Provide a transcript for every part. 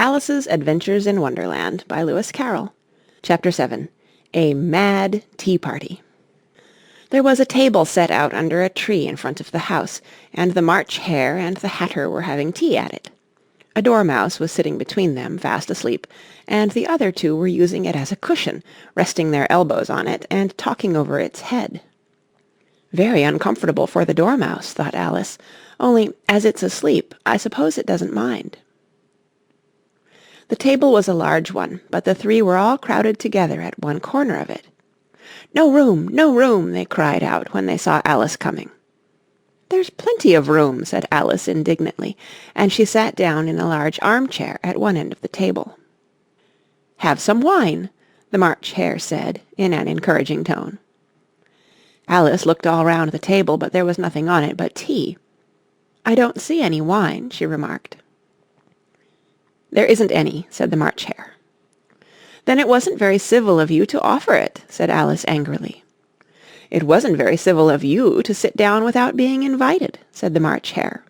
Alice's Adventures in Wonderland by Lewis Carroll. Chapter 7. A Mad Tea Party. There was a table set out under a tree in front of the house, and the March Hare and the Hatter were having tea at it. A dormouse was sitting between them, fast asleep, and the other two were using it as a cushion, resting their elbows on it and talking over its head. Very uncomfortable for the dormouse, thought Alice, only as it's asleep, I suppose it doesn't mind. The table was a large one, but the three were all crowded together at one corner of it. "No room, no room!" they cried out when they saw Alice coming. "There's plenty of room," said Alice indignantly, and she sat down in a large armchair at one end of the table. "Have some wine," the March Hare said in an encouraging tone. Alice looked all round the table, but there was nothing on it but tea. "I don't see any wine," she remarked. "There isn't any," said the March Hare. "Then it wasn't very civil of you to offer it," said Alice angrily. "It wasn't very civil of you to sit down without being invited," said the March Hare.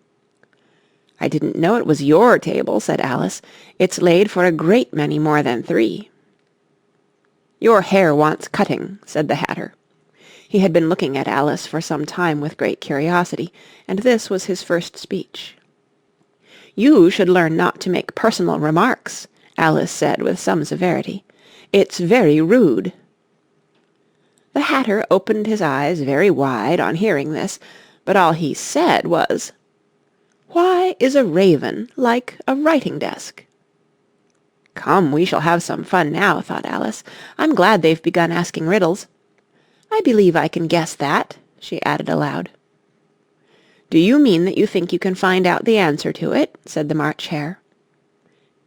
"I didn't know it was your table," said Alice. "It's laid for a great many more than three." "Your hair wants cutting," said the Hatter. He had been looking at Alice for some time with great curiosity, and this was his first speech. "You should learn not to make personal remarks," Alice said with some severity. "It's very rude." The Hatter opened his eyes very wide on hearing this, but all he said was, "Why is a raven like a writing-desk?" "Come, we shall have some fun now," thought Alice. "I'm glad they've begun asking riddles. I believe I can guess that," she added aloud. "Do you mean that you think you can find out the answer to it?" said the March Hare.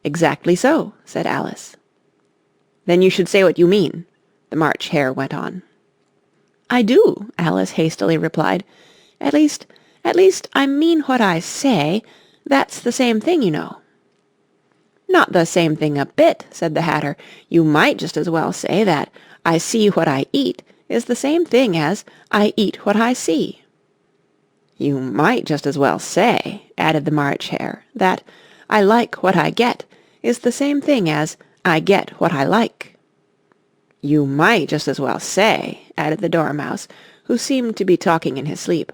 "Exactly so," said Alice. "Then you should say what you mean," the March Hare went on. "I do," Alice hastily replied. At least, I mean what I say. That's the same thing, you know." "Not the same thing a bit," said the Hatter. "You might just as well say that I see what I eat is the same thing as I eat what I see." "You might just as well say," added the March Hare, "that I like what I get is the same thing as I get what I like." "You might just as well say," added the Dormouse, who seemed to be talking in his sleep,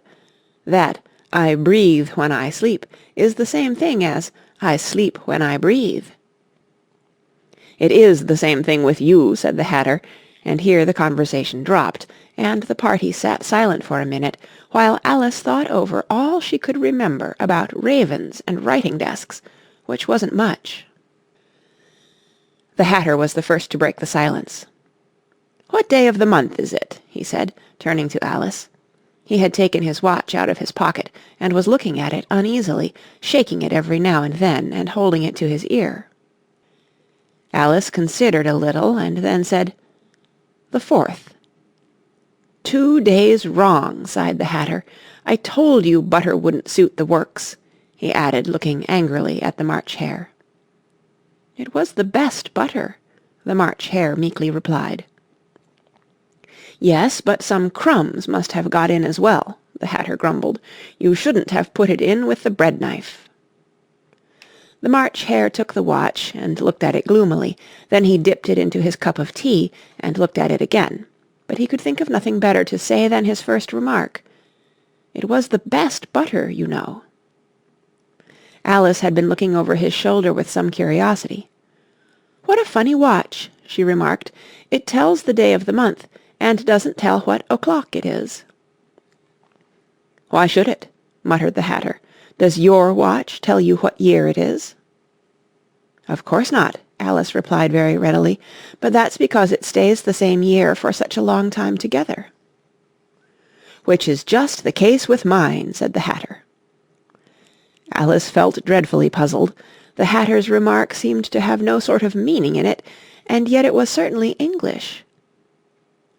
"that I breathe when I sleep is the same thing as I sleep when I breathe." "It is the same thing with you," said the Hatter, and here the conversation dropped, and the party sat silent for a minute, while Alice thought over all she could remember about ravens and writing-desks, which wasn't much. The Hatter was the first to break the silence. "What day of the month is it?" he said, turning to Alice. He had taken his watch out of his pocket, and was looking at it uneasily, shaking it every now and then, and holding it to his ear. Alice considered a little, and then said, "The 4th." "2 days wrong," sighed the Hatter. "I told you butter wouldn't suit the works," he added, looking angrily at the March Hare. "It was the best butter," the March Hare meekly replied. "Yes, but some crumbs must have got in as well," the Hatter grumbled. "You shouldn't have put it in with the bread-knife." The March Hare took the watch and looked at it gloomily. Then he dipped it into his cup of tea and looked at it again, but he could think of nothing better to say than his first remark. "It was the best butter, you know." Alice had been looking over his shoulder with some curiosity. "What a funny watch," she remarked. "It tells the day of the month, and doesn't tell what o'clock it is." "Why should it?" muttered the Hatter. "Does your watch tell you what year it is?" "Of course not," Alice replied very readily, "but that's because it stays the same year for such a long time together." "Which is just the case with mine," said the Hatter. Alice felt dreadfully puzzled. The Hatter's remark seemed to have no sort of meaning in it, and yet it was certainly English.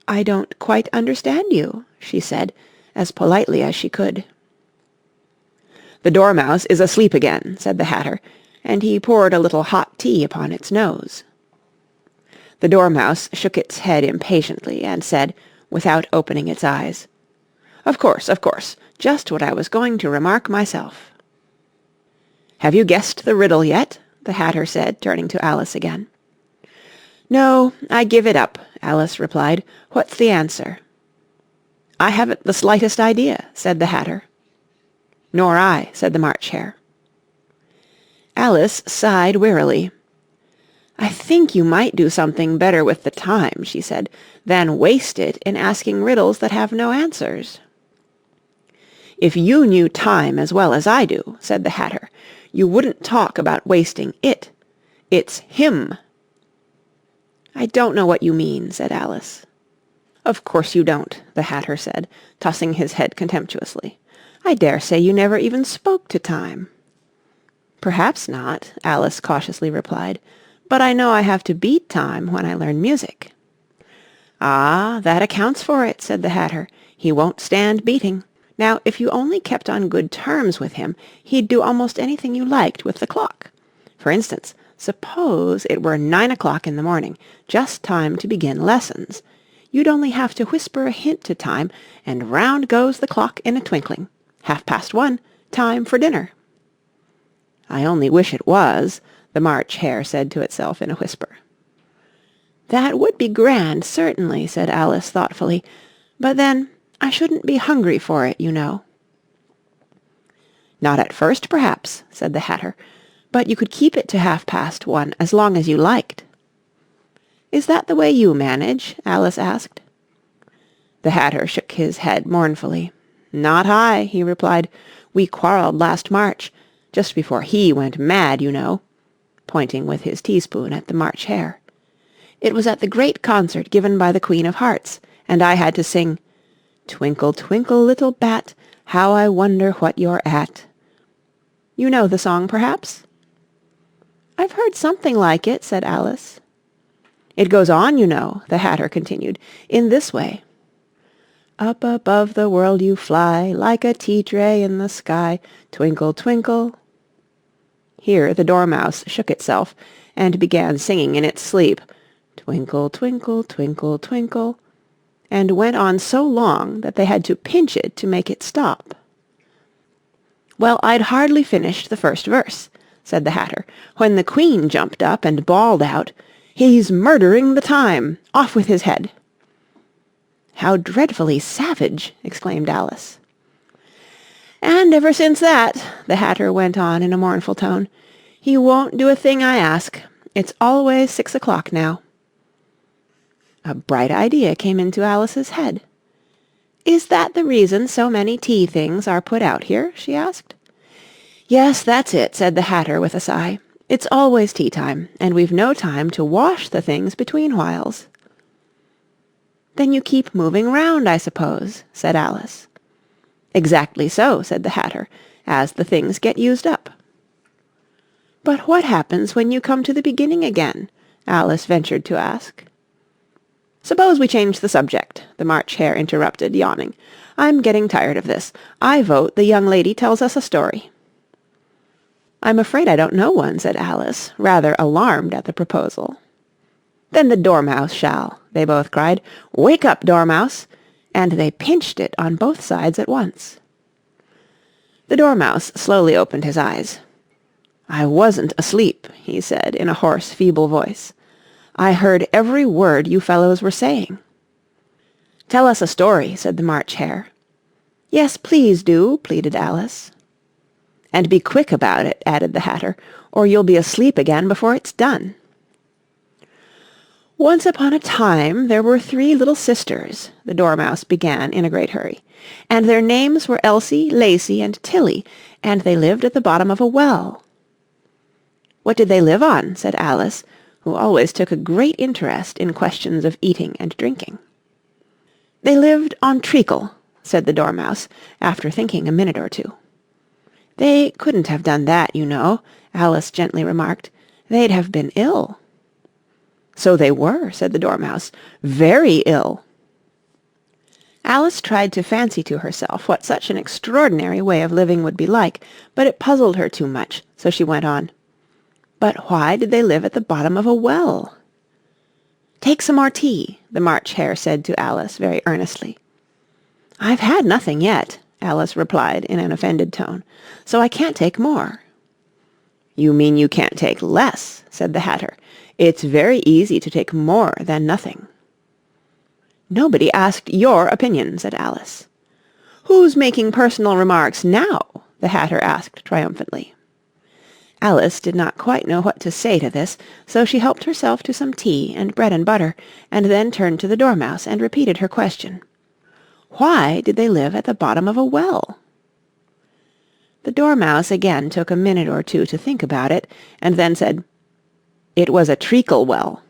"I don't quite understand you," she said, as politely as she could. "The Dormouse is asleep again," said the Hatter, and he poured a little hot tea upon its nose. The Dormouse shook its head impatiently, and said, without opening its eyes, Of course, just what I was going to remark myself." "Have you guessed the riddle yet?" the Hatter said, turning to Alice again. "No, I give it up," Alice replied. "What's the answer?" "I haven't the slightest idea," said the Hatter. "Nor I," said the March Hare. Alice sighed wearily. "I think you might do something better with the time," she said, "than waste it in asking riddles that have no answers." "If you knew time as well as I do," said the Hatter, "you wouldn't talk about wasting it. It's him." "I don't know what you mean," said Alice. "Of course you don't," the Hatter said, tossing his head contemptuously. "I dare say you never even spoke to time." "Perhaps not," Alice cautiously replied, "but I know I have to beat time when I learn music." "Ah, that accounts for it," said the Hatter. "He won't stand beating. Now, if you only kept on good terms with him, he'd do almost anything you liked with the clock. For instance, suppose it were 9 o'clock in the morning, just time to begin lessons. You'd only have to whisper a hint to time, and round goes the clock in a twinkling. 1:30, time for dinner." "I only wish it was," the March Hare said to itself in a whisper. "That would be grand, certainly," said Alice thoughtfully. "But then, I shouldn't be hungry for it, you know." "Not at first, perhaps," said the Hatter, "but you could keep it to 1:30 as long as you liked." "Is that the way you manage?" Alice asked. The Hatter shook his head mournfully. "Not I," he replied. "We quarrelled last March, just before he went mad, you know," pointing with his teaspoon at the March Hare. "It was at the great concert given by the Queen of Hearts, and I had to sing, 'Twinkle, twinkle, little bat, how I wonder what you're at.' You know the song, perhaps?" "I've heard something like it," said Alice. "It goes on, you know," the Hatter continued, "in this way. Up above the world you fly, like a tea-tray in the sky, twinkle, twinkle." Here the Dormouse shook itself, and began singing in its sleep, "Twinkle, twinkle, twinkle, twinkle," and went on so long that they had to pinch it to make it stop. "Well, I'd hardly finished the first verse," said the Hatter, "when the Queen jumped up and bawled out, 'He's murdering the time! Off with his head!'" "How dreadfully savage!" exclaimed Alice. "And ever since that," the Hatter went on in a mournful tone, "he won't do a thing I ask. It's always 6 o'clock now." A bright idea came into Alice's head. "Is that the reason so many tea things are put out here?" she asked. "Yes, that's it," said the Hatter with a sigh. "It's always tea time, and we've no time to wash the things between whiles." "Then you keep moving round, I suppose," said Alice. "Exactly so," said the Hatter, "as the things get used up." "But what happens when you come to the beginning again?" Alice ventured to ask. "Suppose we change the subject," the March Hare interrupted, yawning. "I'm getting tired of this. I vote the young lady tells us a story." "I'm afraid I don't know one," said Alice, rather alarmed at the proposal. "Then the Dormouse shall," they both cried. "Wake up, Dormouse!" and they pinched it on both sides at once. The Dormouse slowly opened his eyes. "I wasn't asleep," he said in a hoarse, feeble voice. "I heard every word you fellows were saying." "Tell us a story," said the March Hare. "Yes, please do," pleaded Alice. "And be quick about it," added the Hatter, "or you'll be asleep again before it's done." "Once upon a time there were 3 little sisters," the Dormouse began in a great hurry, "and their names were Elsie, Lacie, and Tilly, and they lived at the bottom of a well." "What did they live on?" said Alice, who always took a great interest in questions of eating and drinking. "They lived on treacle," said the Dormouse, after thinking a minute or two. "They couldn't have done that, you know," Alice gently remarked. "They'd have been ill." "So they were," said the Dormouse, "very ill." Alice tried to fancy to herself what such an extraordinary way of living would be like, but it puzzled her too much, so she went on. "But why did they live at the bottom of a well?" "Take some more tea," the March Hare said to Alice very earnestly. "I've had nothing yet," Alice replied in an offended tone, "so I can't take more." "You mean you can't take less," said the Hatter. "It's very easy to take more than nothing." "Nobody asked your opinion," said Alice. "Who's making personal remarks now?" the Hatter asked triumphantly. Alice did not quite know what to say to this, so she helped herself to some tea and bread and butter, and then turned to the Dormouse and repeated her question. Why did they live at the bottom of a well? The Dormouse again took a minute or two to think about it, and then said, "It was a treacle well."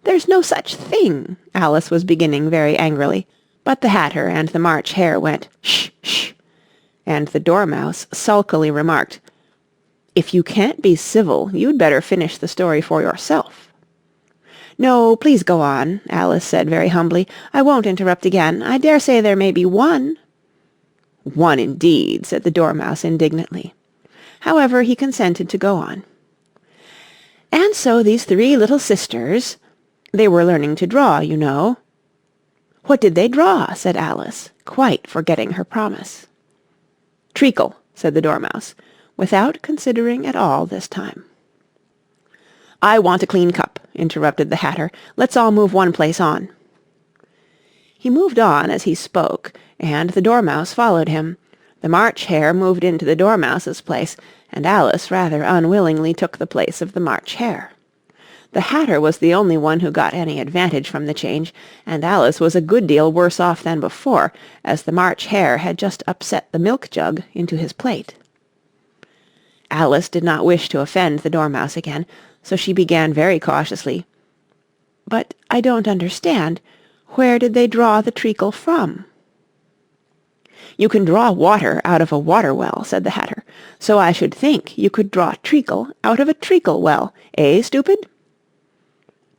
"There's no such thing," Alice was beginning very angrily, but the Hatter and the March Hare went, "Shh, shh," and the Dormouse sulkily remarked, "If you can't be civil, you'd better finish the story for yourself." "No, please go on," Alice said very humbly. "I won't interrupt again. I dare say there may be one." "One indeed," said the Dormouse indignantly. However, he consented to go on. "And so these three little sisters, they were learning to draw, you know." "What did they draw?" said Alice, quite forgetting her promise. "Treacle," said the Dormouse, without considering at all this time. "I want a clean cup," interrupted the Hatter. "Let's all move one place on." He moved on as he spoke, and the Dormouse followed him. The March Hare moved into the Dormouse's place, and Alice rather unwillingly took the place of the March Hare. The Hatter was the only one who got any advantage from the change, and Alice was a good deal worse off than before, as the March Hare had just upset the milk jug into his plate. Alice did not wish to offend the Dormouse again, so she began very cautiously, "But I don't understand. Where did they draw the treacle from?" "You can draw water out of a water well," said the Hatter, "so I should think you could draw treacle out of a treacle well, eh, stupid?"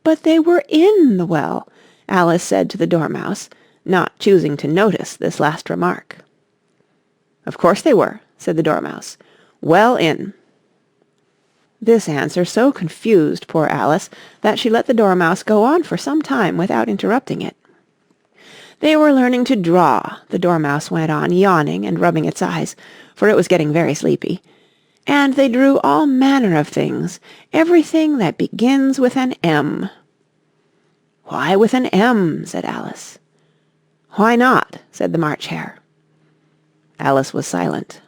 "But they were in the well," Alice said to the Dormouse, not choosing to notice this last remark. "Of course they were," said the Dormouse. "Well in." This answer so confused poor Alice that she let the Dormouse go on for some time without interrupting it. "They were learning to draw," the Dormouse went on, yawning and rubbing its eyes, for it was getting very sleepy, "and they drew all manner of things, everything that begins with an M." "Why with an M?" said Alice. "Why not?" said the March Hare. Alice was silent.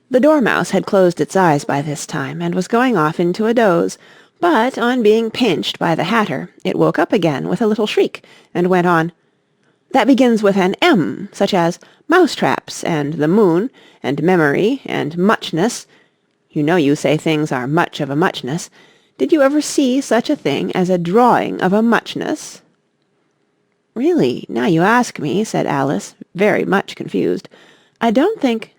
The Dormouse had closed its eyes by this time, and was going off into a doze, but on being pinched by the Hatter, it woke up again with a little shriek, and went on, "That begins with an M, such as mousetraps, and the moon, and memory, and muchness. You know you say things are much of a muchness. Did you ever see such a thing as a drawing of a muchness?" "Really, now you ask me," said Alice, very much confused, "I don't think—"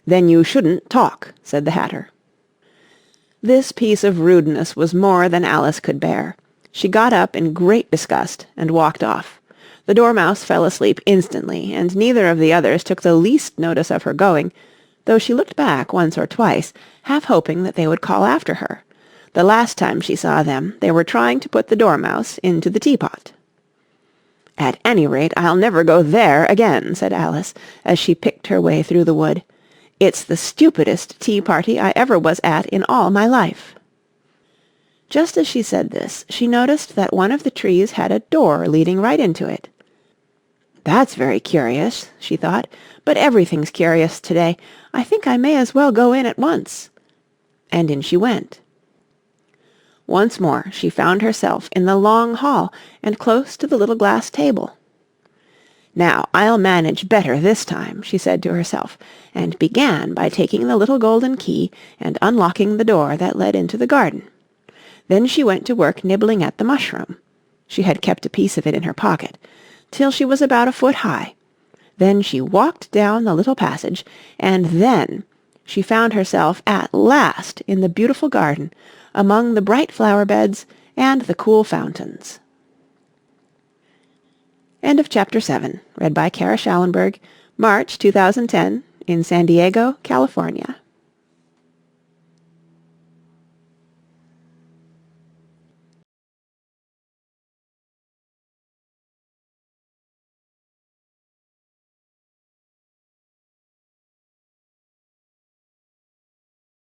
"Then you shouldn't talk," said the Hatter. This piece of rudeness was more than Alice could bear. She got up in great disgust and walked off. The Dormouse fell asleep instantly, and neither of the others took the least notice of her going, though she looked back once or twice, half hoping that they would call after her. The last time she saw them, they were trying to put the Dormouse into the teapot. "At any rate, I'll never go there again," said Alice, as she picked her way through the wood. "It's the stupidest tea-party I ever was at in all my life." Just as she said this, she noticed that one of the trees had a door leading right into it. "That's very curious," she thought, "but everything's curious today. I think I may as well go in at once." And in she went. Once more she found herself in the long hall and close to the little glass table. "Now I'll manage better this time," she said to herself, and began by taking the little golden key and unlocking the door that led into the garden. Then she went to work nibbling at the mushroom. She had kept a piece of it in her pocket, till she was about a foot high. Then she walked down the little passage, and then she found herself at last in the beautiful garden, among the bright flower beds and the cool fountains. End of Chapter 7, read by Kara Schallenberg, March 2010, in San Diego, California.